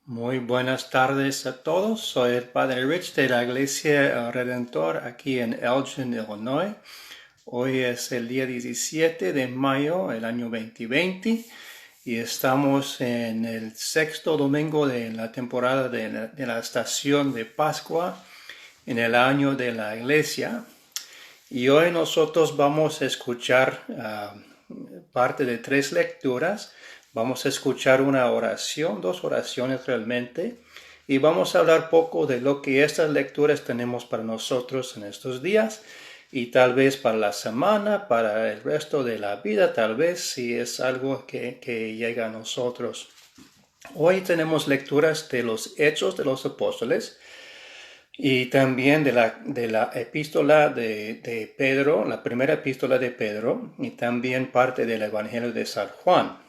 Muy buenas tardes a todos. Soy el Padre Rich de la Iglesia Redentor aquí en Elgin, Illinois. Hoy es el día 17 de mayo del año 2020 y estamos en el sexto domingo de la temporada de la estación de Pascua en el año de la Iglesia. Y hoy nosotros vamos a escuchar parte de 3 lecturas. Vamos a escuchar una oración, 2 oraciones realmente, y vamos a hablar poco de lo que estas lecturas tenemos para nosotros en estos días y tal vez para la semana, para el resto de la vida, tal vez si es algo que llega a nosotros. Hoy tenemos lecturas de los Hechos de los Apóstoles y también de la epístola de Pedro, la primera epístola de Pedro, y también parte del Evangelio de San Juan.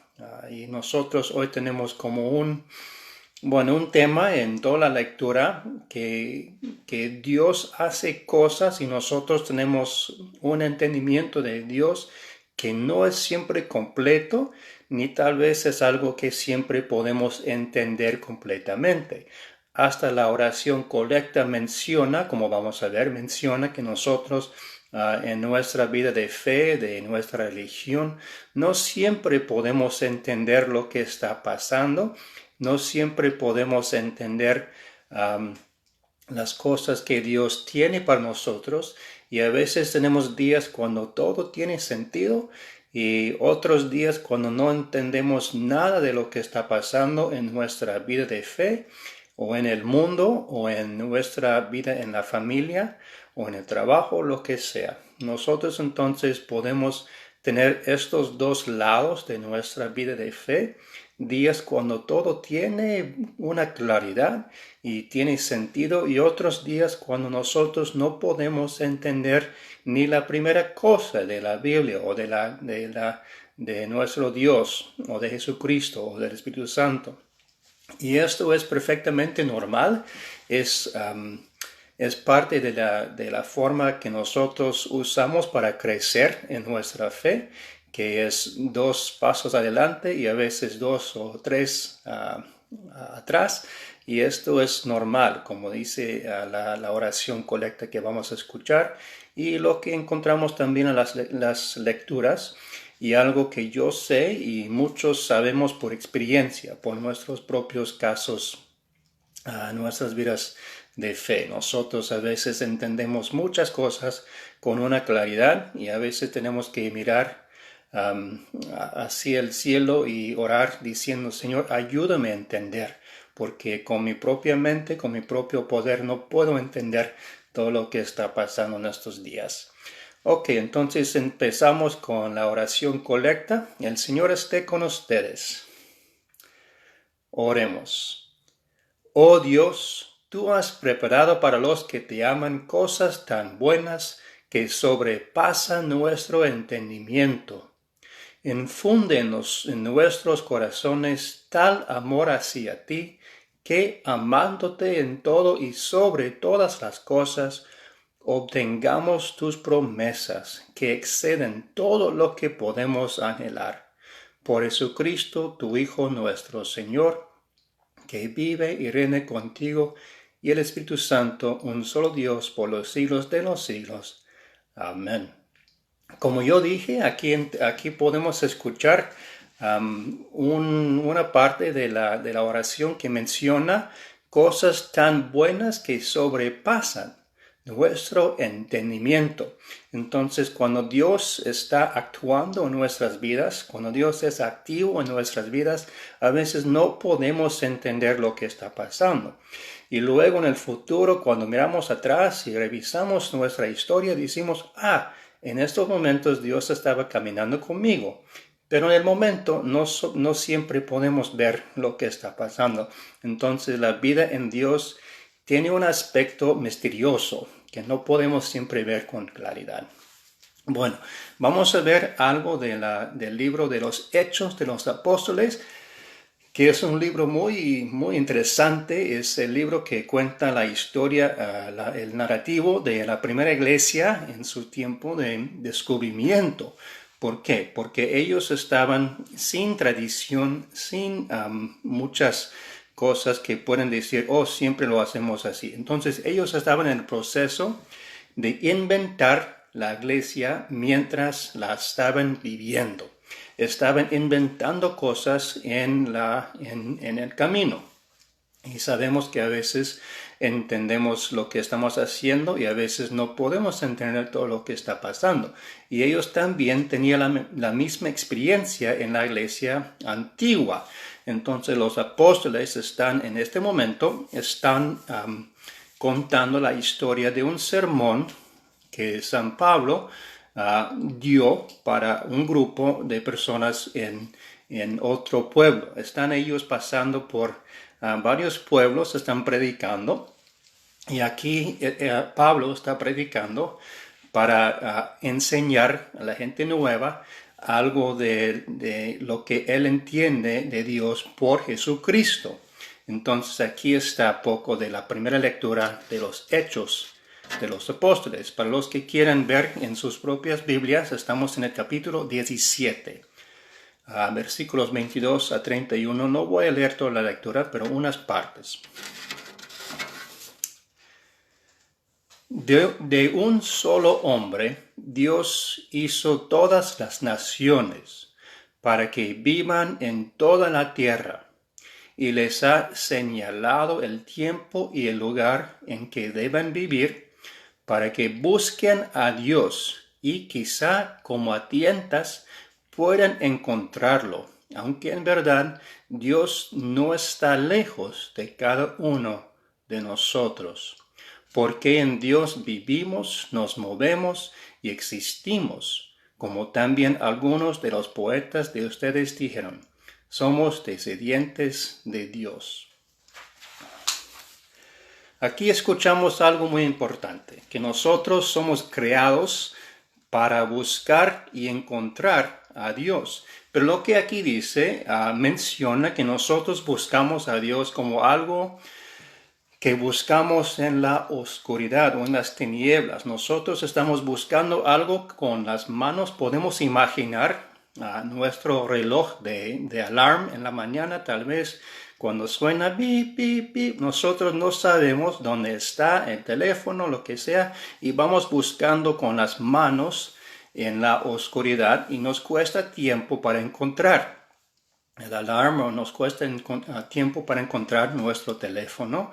Y nosotros hoy tenemos como un tema en toda la lectura que Dios hace cosas y nosotros tenemos un entendimiento de Dios que no es siempre completo, ni tal vez es algo que siempre podemos entender completamente. Hasta la oración colecta menciona, como vamos a ver, menciona que nosotros en nuestra vida de fe, de nuestra religión, no siempre podemos entender lo que está pasando, no siempre podemos entender las cosas que Dios tiene para nosotros y a veces tenemos días cuando todo tiene sentido y otros días cuando no entendemos nada de lo que está pasando en nuestra vida de fe o en el mundo o en nuestra vida en la familia o en el trabajo, lo que sea. Nosotros entonces podemos tener estos dos lados de nuestra vida de fe, días cuando todo tiene una claridad y tiene sentido y otros días cuando nosotros no podemos entender ni la primera cosa de la Biblia o de nuestro Dios o de Jesucristo o del Espíritu Santo. Y esto es perfectamente normal, es parte de la forma que nosotros usamos para crecer en nuestra fe, que es 2 pasos adelante y a veces 2 o 3 atrás. Y esto es normal, como dice la oración colecta que vamos a escuchar y lo que encontramos también en las lecturas. Y algo que yo sé y muchos sabemos por experiencia, por nuestros propios casos, nuestras vidas de fe. Nosotros a veces entendemos muchas cosas con una claridad y a veces tenemos que mirar hacia el cielo y orar diciendo, Señor, ayúdame a entender, porque con mi propia mente, con mi propio poder, no puedo entender todo lo que está pasando en estos días. Ok, entonces empezamos con la oración colecta. El Señor esté con ustedes. Oremos. Oh Dios, tú has preparado para los que te aman cosas tan buenas que sobrepasan nuestro entendimiento. Infúndenos en nuestros corazones tal amor hacia ti, que amándote en todo y sobre todas las cosas, obtengamos tus promesas que exceden todo lo que podemos anhelar. Por Jesucristo, tu Hijo nuestro Señor, que vive y reina contigo y el Espíritu Santo, un solo Dios, por los siglos de los siglos. Amén. Como yo dije, aquí podemos escuchar una parte de la oración que menciona cosas tan buenas que sobrepasan nuestro entendimiento. Entonces, cuando Dios está actuando en nuestras vidas, cuando Dios es activo en nuestras vidas, a veces no podemos entender lo que está pasando. Y luego en el futuro, cuando miramos atrás y revisamos nuestra historia, decimos, en estos momentos Dios estaba caminando conmigo. Pero en el momento no siempre podemos ver lo que está pasando. Entonces la vida en Dios tiene un aspecto misterioso que no podemos siempre ver con claridad. Bueno, vamos a ver algo del libro de los Hechos de los Apóstoles, que es un libro muy, muy interesante. Es el libro que cuenta la historia, el narrativo de la primera iglesia en su tiempo de descubrimiento. ¿Por qué? Porque ellos estaban sin tradición, sin muchas cosas que pueden decir, oh, siempre lo hacemos así. Entonces ellos estaban en el proceso de inventar la iglesia mientras la estaban viviendo. Estaban inventando cosas en el camino. Y sabemos que a veces entendemos lo que estamos haciendo y a veces no podemos entender todo lo que está pasando. Y ellos también tenían la misma experiencia en la iglesia antigua. Entonces los apóstoles están en este momento, contando la historia de un sermón que San Pablo dio para un grupo de personas en otro pueblo. Están ellos pasando por varios pueblos, están predicando, y aquí Pablo está predicando para enseñar a la gente nueva algo de lo que él entiende de Dios por Jesucristo. Entonces aquí está poco de la primera lectura de los Hechos de los Apóstoles. Para los que quieran ver en sus propias Biblias, estamos en el capítulo 17. Versículos 22 a 31. No voy a leer toda la lectura, pero unas partes. De un solo hombre, Dios hizo todas las naciones para que vivan en toda la tierra, y les ha señalado el tiempo y el lugar en que deben vivir, para que busquen a Dios y quizá como a tientas puedan encontrarlo, aunque en verdad Dios no está lejos de cada uno de nosotros, porque en Dios vivimos, nos movemos y existimos, como también algunos de los poetas de ustedes dijeron, somos descendientes de Dios. Aquí escuchamos algo muy importante, que nosotros somos creados para buscar y encontrar a Dios. Pero lo que aquí dice, menciona que nosotros buscamos a Dios como algo que buscamos en la oscuridad o en las tinieblas. Nosotros estamos buscando algo con las manos. Podemos imaginar nuestro reloj de alarma en la mañana, tal vez cuando suena bip, bip, bip, nosotros no sabemos dónde está el teléfono, lo que sea, y vamos buscando con las manos en la oscuridad y nos cuesta tiempo para encontrar el alarma, nos cuesta tiempo para encontrar nuestro teléfono.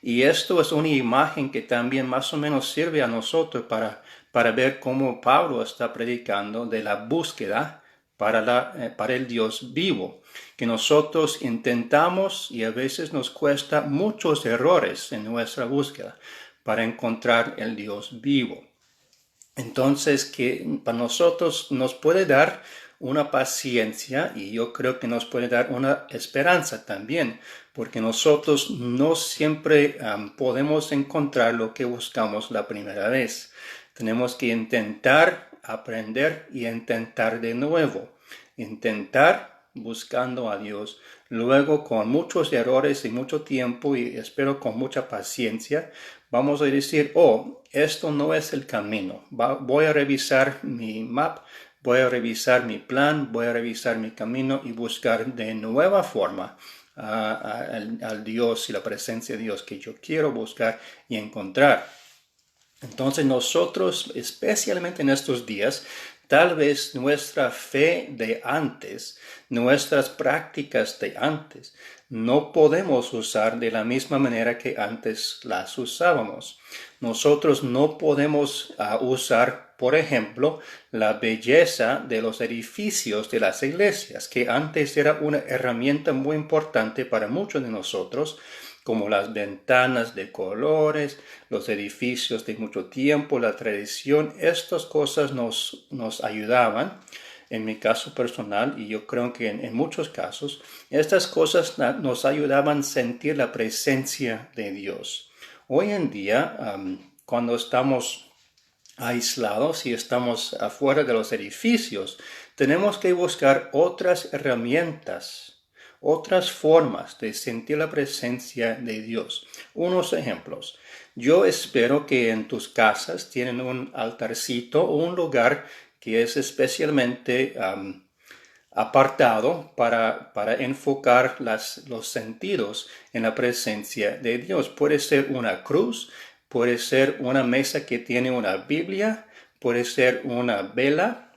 Y esto es una imagen que también más o menos sirve a nosotros para ver cómo Pablo está predicando de la búsqueda para el Dios vivo, que nosotros intentamos y a veces nos cuesta muchos errores en nuestra búsqueda para encontrar el Dios vivo. Entonces, que para nosotros nos puede dar una paciencia y yo creo que nos puede dar una esperanza también, porque nosotros no siempre podemos encontrar lo que buscamos la primera vez. Tenemos que intentar aprender y intentar de nuevo. Intentar buscando a Dios. Luego, con muchos errores y mucho tiempo y espero con mucha paciencia, vamos a decir, oh, esto no es el camino. Voy a revisar mi map, voy a revisar mi plan, voy a revisar mi camino y buscar de nueva forma al Dios y la presencia de Dios que yo quiero buscar y encontrar. Entonces nosotros, especialmente en estos días, tal vez nuestra fe de antes, nuestras prácticas de antes, no podemos usar de la misma manera que antes las usábamos. Nosotros no podemos usar, por ejemplo, la belleza de los edificios de las iglesias, que antes era una herramienta muy importante para muchos de nosotros, como las ventanas de colores, los edificios de mucho tiempo, la tradición. Estas cosas nos ayudaban, en mi caso personal, y yo creo que en muchos casos, estas cosas nos ayudaban a sentir la presencia de Dios. Hoy en día, cuando estamos aislados y estamos afuera de los edificios, tenemos que buscar otras herramientas, otras formas de sentir la presencia de Dios. Unos ejemplos. Yo espero que en tus casas tienen un altarcito o un lugar que es especialmente apartado para enfocar los sentidos en la presencia de Dios. Puede ser una cruz, puede ser una mesa que tiene una Biblia, puede ser una vela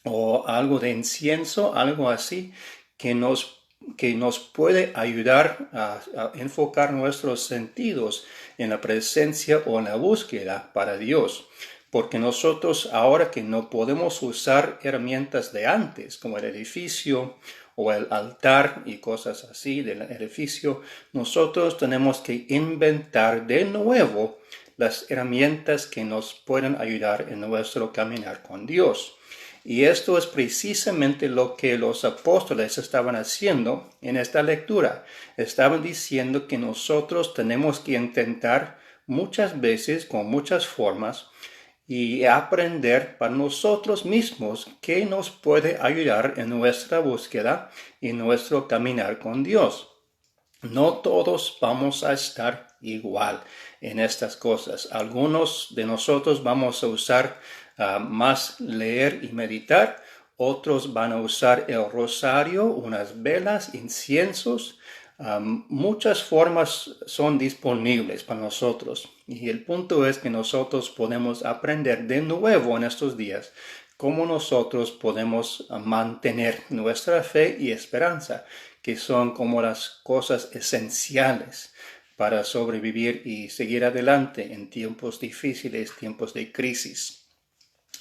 o algo de incienso, algo así que nos puede ayudar a enfocar nuestros sentidos en la presencia o en la búsqueda para Dios. Porque nosotros ahora que no podemos usar herramientas de antes, como el edificio o el altar y cosas así del edificio, nosotros tenemos que inventar de nuevo las herramientas que nos pueden ayudar en nuestro caminar con Dios. Y esto es precisamente lo que los apóstoles estaban haciendo en esta lectura. Estaban diciendo que nosotros tenemos que intentar muchas veces, con muchas formas, y aprender para nosotros mismos qué nos puede ayudar en nuestra búsqueda y nuestro caminar con Dios. No todos vamos a estar igual en estas cosas. Algunos de nosotros vamos a usar más leer y meditar. Otros van a usar el rosario, unas velas, inciensos. Muchas formas son disponibles para nosotros. Y el punto es que nosotros podemos aprender de nuevo en estos días cómo nosotros podemos mantener nuestra fe y esperanza, que son como las cosas esenciales para sobrevivir y seguir adelante en tiempos difíciles, tiempos de crisis.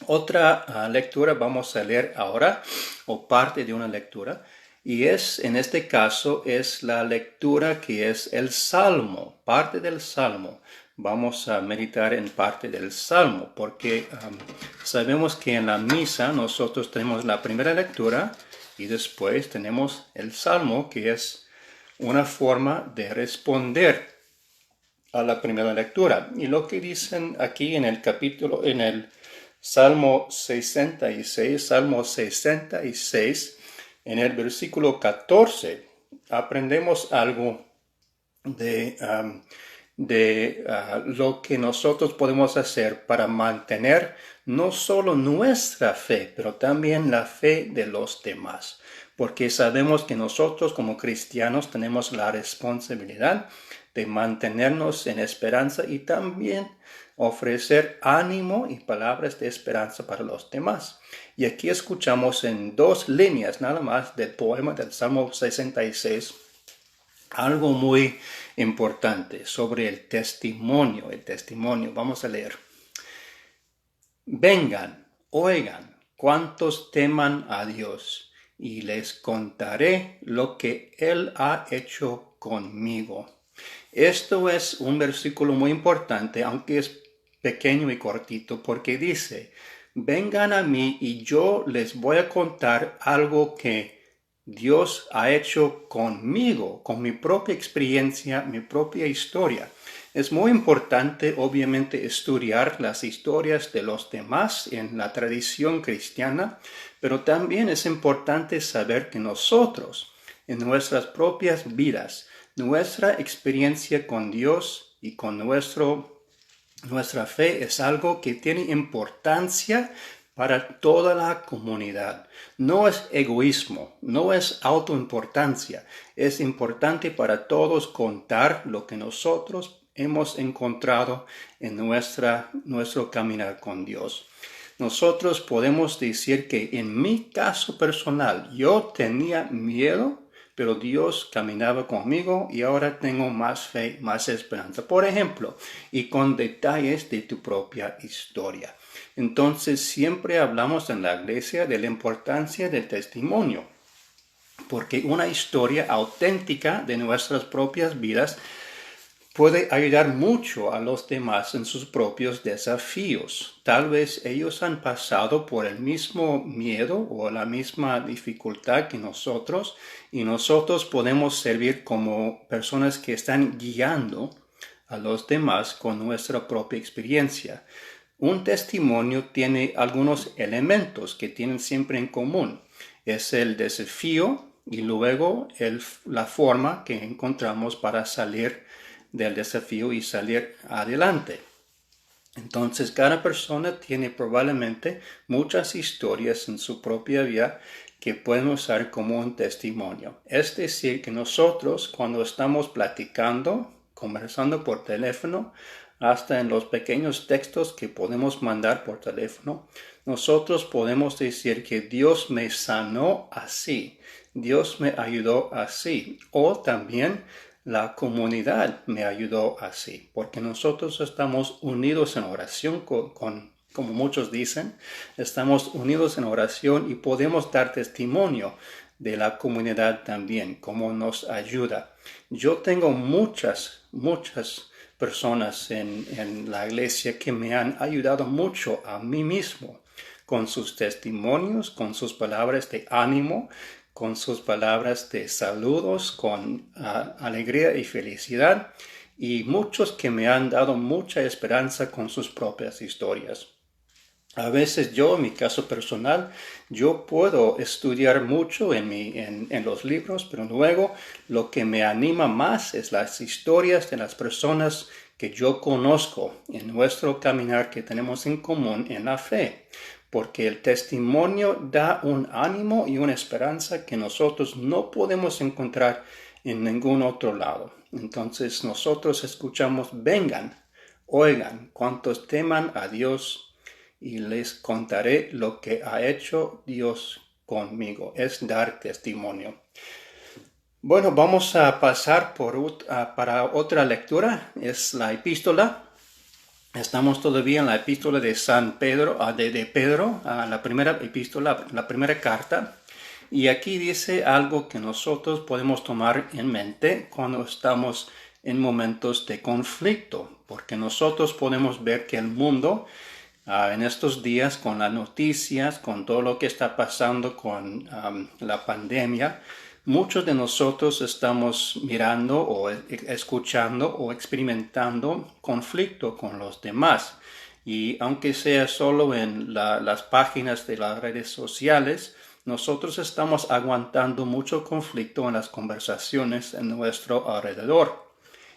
Otra lectura vamos a leer ahora, o parte de una lectura, y en este caso, es la lectura que es el Salmo, parte del Salmo. Vamos a meditar en parte del Salmo, porque sabemos que en la misa nosotros tenemos la primera lectura y después tenemos el Salmo, que es una forma de responder a la primera lectura. Y lo que dicen aquí en el capítulo, en el Salmo 66, en el versículo 14, aprendemos algo de lo que nosotros podemos hacer para mantener no solo nuestra fe, pero también la fe de los demás. Porque sabemos que nosotros como cristianos tenemos la responsabilidad de mantenernos en esperanza y también ofrecer ánimo y palabras de esperanza para los demás. Y aquí escuchamos en 2 líneas nada más del poema del Salmo 66 algo muy importante sobre el testimonio. Vamos a leer. Vengan, oigan, cuantos teman a Dios, y les contaré lo que Él ha hecho conmigo. Esto es un versículo muy importante, aunque es pequeño y cortito, porque dice, vengan a mí y yo les voy a contar algo que Dios ha hecho conmigo, con mi propia experiencia, mi propia historia. Es muy importante, obviamente, estudiar las historias de los demás en la tradición cristiana, pero también es importante saber que nosotros, en nuestras propias vidas, nuestra experiencia con Dios y con nuestra fe es algo que tiene importancia para toda la comunidad. No es egoísmo, no es autoimportancia. Es importante para todos contar lo que nosotros hemos encontrado en nuestro caminar con Dios. Nosotros podemos decir que en mi caso personal yo tenía miedo, pero Dios caminaba conmigo y ahora tengo más fe, más esperanza. Por ejemplo, y con detalles de tu propia historia. Entonces siempre hablamos en la iglesia de la importancia del testimonio, porque una historia auténtica de nuestras propias vidas puede ayudar mucho a los demás en sus propios desafíos. Tal vez ellos han pasado por el mismo miedo o la misma dificultad que nosotros y nosotros podemos servir como personas que están guiando a los demás con nuestra propia experiencia. Un testimonio tiene algunos elementos que tienen siempre en común. Es el desafío y luego la forma que encontramos para salir del desafío y salir adelante. Entonces, cada persona tiene probablemente muchas historias en su propia vida que pueden usar como un testimonio. Es decir, que nosotros cuando estamos platicando, conversando por teléfono, hasta en los pequeños textos que podemos mandar por teléfono, nosotros podemos decir que Dios me sanó así, Dios me ayudó así, o también la comunidad me ayudó así, porque nosotros estamos unidos en oración como muchos dicen, estamos unidos en oración y podemos dar testimonio de la comunidad también, cómo nos ayuda. Yo tengo muchas personas en la iglesia que me han ayudado mucho a mí mismo con sus testimonios, con sus palabras de ánimo, con sus palabras de saludos, con alegría y felicidad, y muchos que me han dado mucha esperanza con sus propias historias. A veces yo, en mi caso personal, yo puedo estudiar mucho en los libros, pero luego lo que me anima más es las historias de las personas que yo conozco en nuestro caminar que tenemos en común en la fe, porque el testimonio da un ánimo y una esperanza que nosotros no podemos encontrar en ningún otro lado. Entonces nosotros escuchamos, vengan, oigan, cuantos teman a Dios, y les contaré lo que ha hecho Dios conmigo. Es dar testimonio. Bueno, vamos a pasar para otra lectura. Es la epístola. Estamos todavía en la epístola de San Pedro, de Pedro, la primera epístola, la primera carta. Y aquí dice algo que nosotros podemos tomar en mente cuando estamos en momentos de conflicto, porque nosotros podemos ver que el mundo en estos días, con las noticias, con todo lo que está pasando con la pandemia, muchos de nosotros estamos mirando o escuchando o experimentando conflicto con los demás. Y aunque sea solo en las páginas de las redes sociales, nosotros estamos aguantando mucho conflicto en las conversaciones en nuestro alrededor.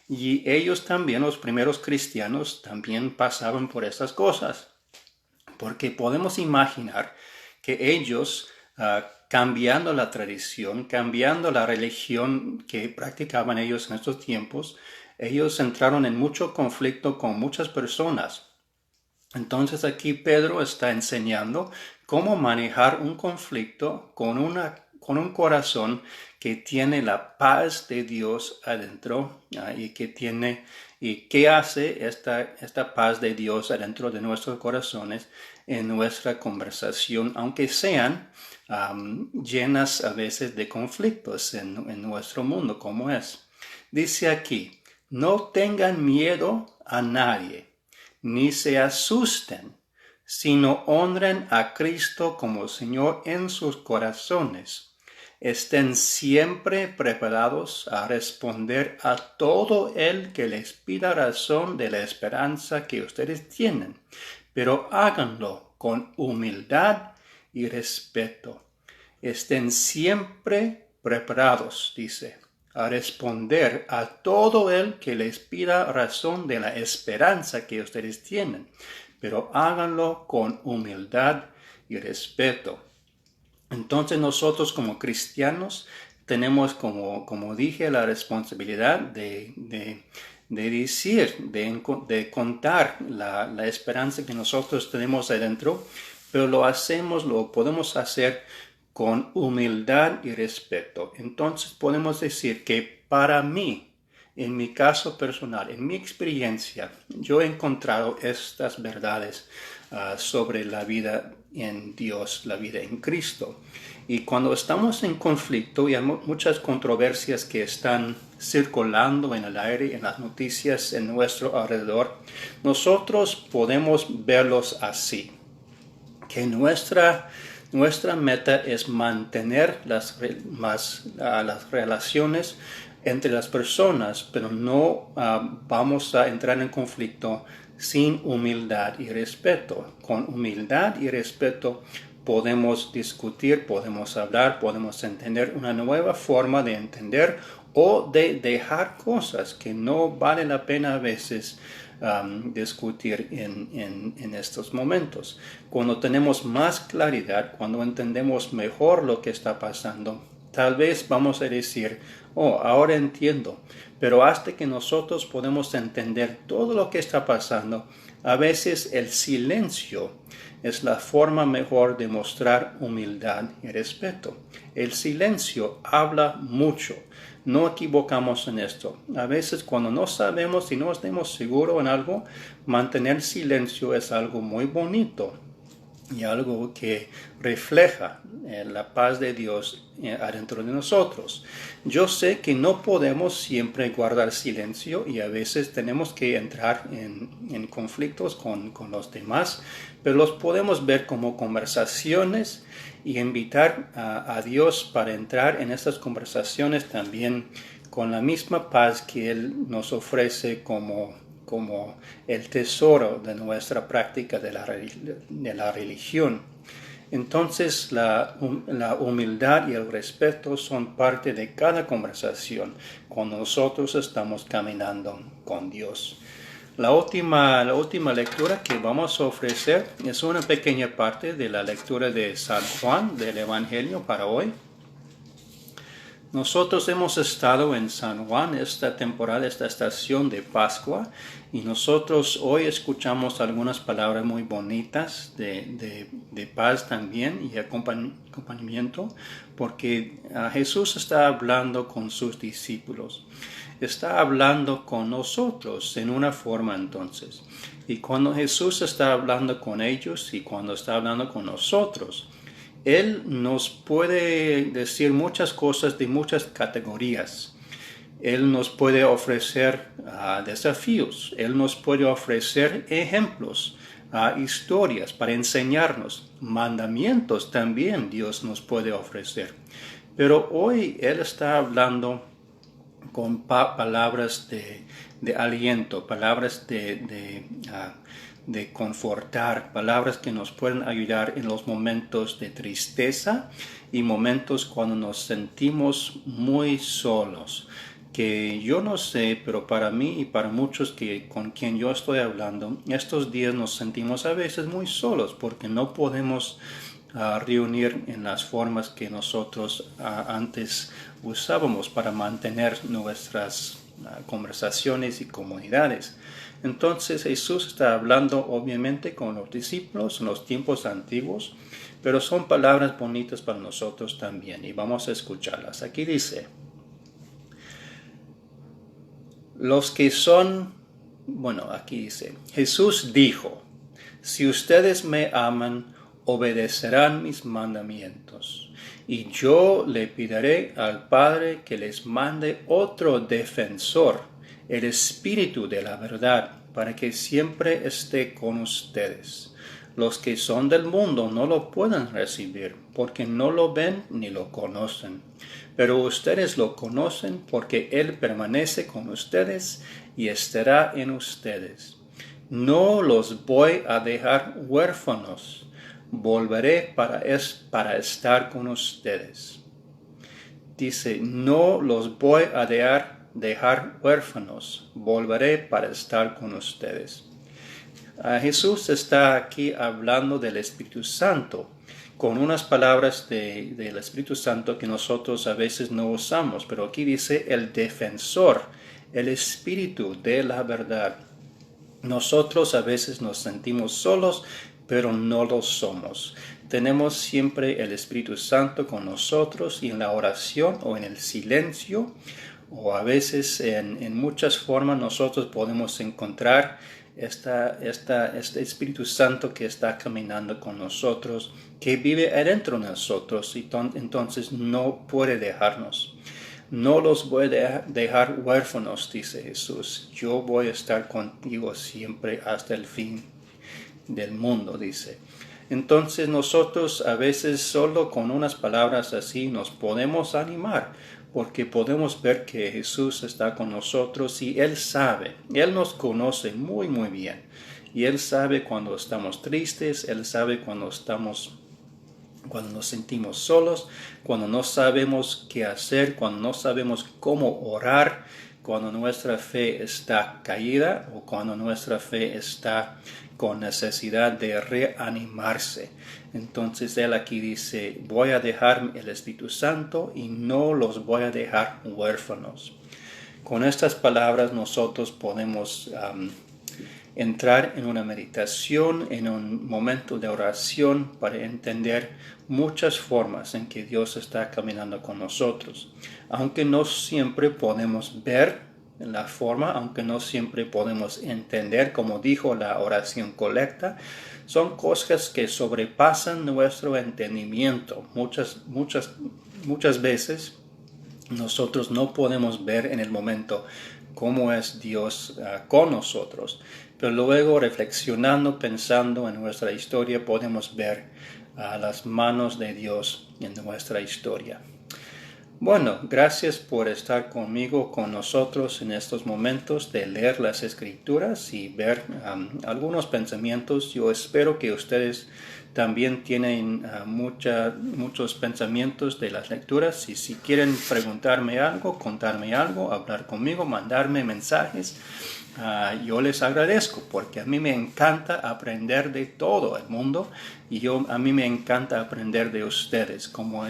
Y ellos también, los primeros cristianos, también pasaban por esas cosas. Porque podemos imaginar que ellos, cambiando la tradición, cambiando la religión que practicaban ellos en estos tiempos, ellos entraron en mucho conflicto con muchas personas. Entonces aquí Pedro está enseñando cómo manejar un conflicto con un corazón que tiene la paz de Dios adentro, y qué hace esta paz de Dios adentro de nuestros corazones en nuestra conversación, aunque sean llenas a veces de conflictos en nuestro mundo, como es. Dice aquí, no tengan miedo a nadie, ni se asusten, sino honren a Cristo como Señor en sus corazones. Estén siempre preparados a responder a todo el que les pida razón de la esperanza que ustedes tienen, pero háganlo con humildad y respeto. Estén siempre preparados, dice, a responder a todo el que les pida razón de la esperanza que ustedes tienen, pero háganlo con humildad y respeto. Entonces nosotros como cristianos tenemos, como dije, la responsabilidad de decir, de contar la esperanza que nosotros tenemos adentro, pero lo podemos hacer con humildad y respeto. Entonces podemos decir que para mí, en mi caso personal, en mi experiencia, yo he encontrado estas verdades sobre la vida en Dios, la vida en Cristo. Y cuando estamos en conflicto y hay muchas controversias que están circulando en el aire, en las noticias, en nuestro alrededor, nosotros podemos verlos así, que nuestra meta es mantener las relaciones entre las personas, pero no vamos a entrar en conflicto sin humildad y respeto. Con humildad y respeto podemos discutir, podemos hablar, podemos entender una nueva forma de entender o de dejar cosas que no vale la pena a veces discutir en estos momentos. Cuando tenemos más claridad, cuando entendemos mejor lo que está pasando, tal vez vamos a decir, oh, ahora entiendo. Pero hasta que nosotros podemos entender todo lo que está pasando, a veces el silencio es la forma mejor de mostrar humildad y respeto. El silencio habla mucho. No equivocamos en esto. A veces cuando no sabemos y no estamos seguros en algo, mantener silencio es algo muy bonito y algo que refleja la paz de Dios adentro de nosotros. Yo sé que no podemos siempre guardar silencio y a veces tenemos que entrar en conflictos con los demás, pero los podemos ver como conversaciones y invitar a Dios para entrar en estas conversaciones también con la misma paz que Él nos ofrece como el tesoro de nuestra práctica de la religión. Entonces la humildad y el respeto son parte de cada conversación cuando nosotros estamos caminando con Dios. La última lectura que vamos a ofrecer es una pequeña parte de la lectura de San Juan del Evangelio para hoy. Nosotros hemos estado en San Juan esta temporada, esta estación de Pascua, y nosotros hoy escuchamos algunas palabras muy bonitas de paz también y acompañamiento, porque Jesús está hablando con sus discípulos, está hablando con nosotros en una forma entonces. Y cuando Jesús está hablando con ellos y cuando está hablando con nosotros, Él nos puede decir muchas cosas de muchas categorías. Él nos puede ofrecer desafíos. Él nos puede ofrecer ejemplos, historias para enseñarnos. Mandamientos también Dios nos puede ofrecer. Pero hoy Él está hablando con palabras de aliento, palabras de confortar, palabras que nos pueden ayudar en los momentos de tristeza y momentos cuando nos sentimos muy solos. Que yo no sé, pero para mí y para muchos con quien yo estoy hablando, estos días nos sentimos a veces muy solos porque no podemos reunir en las formas que nosotros antes usábamos para mantener nuestras conversaciones y comunidades. Entonces Jesús está hablando obviamente con los discípulos en los tiempos antiguos, pero son palabras bonitas para nosotros también y vamos a escucharlas. Aquí dice, Jesús dijo, si ustedes me aman, obedecerán mis mandamientos, y yo le pediré al Padre que les mande otro defensor, el Espíritu de la verdad, para que siempre esté con ustedes. Los que son del mundo no lo pueden recibir, porque no lo ven ni lo conocen. Pero ustedes lo conocen porque Él permanece con ustedes y estará en ustedes. No los voy a dejar huérfanos, volveré para estar con ustedes. Dice, no los voy a dejar huérfanos, volveré para estar con ustedes. Jesús está aquí hablando del Espíritu Santo, con unas palabras del Espíritu Santo que nosotros a veces no usamos, pero aquí dice el defensor, el Espíritu de la verdad. Nosotros a veces nos sentimos solos, pero no lo somos. Tenemos siempre el Espíritu Santo con nosotros y en la oración o en el silencio, o a veces en muchas formas nosotros podemos encontrar este Espíritu Santo que está caminando con nosotros, que vive adentro de nosotros y entonces no puede dejarnos. No los voy a dejar huérfanos, dice Jesús. Yo voy a estar contigo siempre hasta el fin del mundo, dice. Entonces nosotros a veces solo con unas palabras así nos podemos animar, porque podemos ver que Jesús está con nosotros y Él sabe, Él nos conoce muy muy bien. Y Él sabe cuando estamos tristes, Él sabe cuando nos sentimos solos, cuando no sabemos qué hacer, cuando no sabemos cómo orar, cuando nuestra fe está caída o cuando nuestra fe está con necesidad de reanimarse. Entonces él aquí dice, voy a dejar el Espíritu Santo y no los voy a dejar huérfanos. Con estas palabras nosotros podemos entrar en una meditación, en un momento de oración para entender muchas formas en que Dios está caminando con nosotros. Aunque no siempre podemos ver la forma, aunque no siempre podemos entender, como dijo la oración colecta, son cosas que sobrepasan nuestro entendimiento. Muchas veces nosotros no podemos ver en el momento cómo es Dios con nosotros, pero luego reflexionando, pensando en nuestra historia, podemos ver las manos de Dios en nuestra historia. Bueno, gracias por estar conmigo, con nosotros en estos momentos de leer las Escrituras y ver algunos pensamientos. Yo espero que ustedes también tienen muchos pensamientos de las lecturas. Y si quieren preguntarme algo, contarme algo, hablar conmigo, mandarme mensajes, yo les agradezco porque a mí me encanta aprender de todo el mundo y a mí me encanta aprender de ustedes, como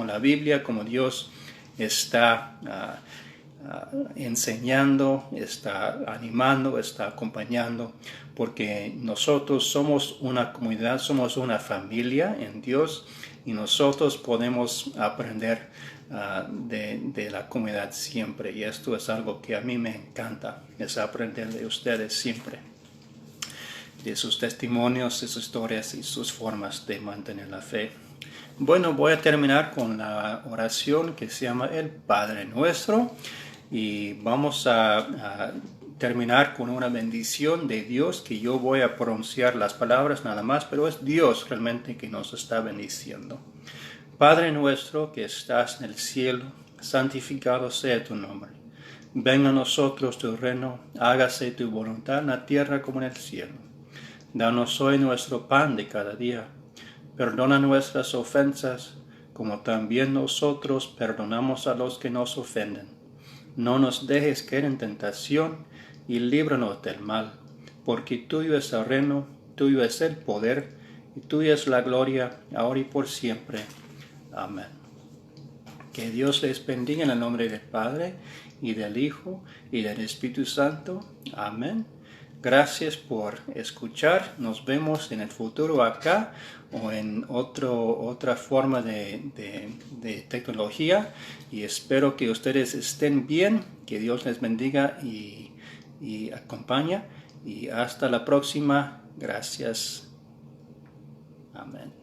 la Biblia, como Dios está enseñando, está animando, está acompañando, porque nosotros somos una comunidad, somos una familia en Dios y nosotros podemos aprender de la comunidad siempre, y esto es algo que a mí me encanta, es aprender de ustedes siempre, de sus testimonios, de sus historias y sus formas de mantener la fe. Bueno, voy a terminar con la oración que se llama el Padre Nuestro y vamos a terminar con una bendición de Dios, que yo voy a pronunciar las palabras nada más, pero es Dios realmente que nos está bendiciendo. Padre nuestro que estás en el cielo, santificado sea tu nombre. Venga a nosotros tu reino, hágase tu voluntad en la tierra como en el cielo. Danos hoy nuestro pan de cada día. Perdona nuestras ofensas, como también nosotros perdonamos a los que nos ofenden. No nos dejes caer en tentación, y líbranos del mal, porque tuyo es el reino, tuyo es el poder, y tuya es la gloria, ahora y por siempre. Amén. Que Dios les bendiga en el nombre del Padre, y del Hijo, y del Espíritu Santo. Amén. Gracias por escuchar. Nos vemos en el futuro acá o en otra forma de tecnología. Y espero que ustedes estén bien. Que Dios les bendiga y acompaña. Y hasta la próxima. Gracias. Amén.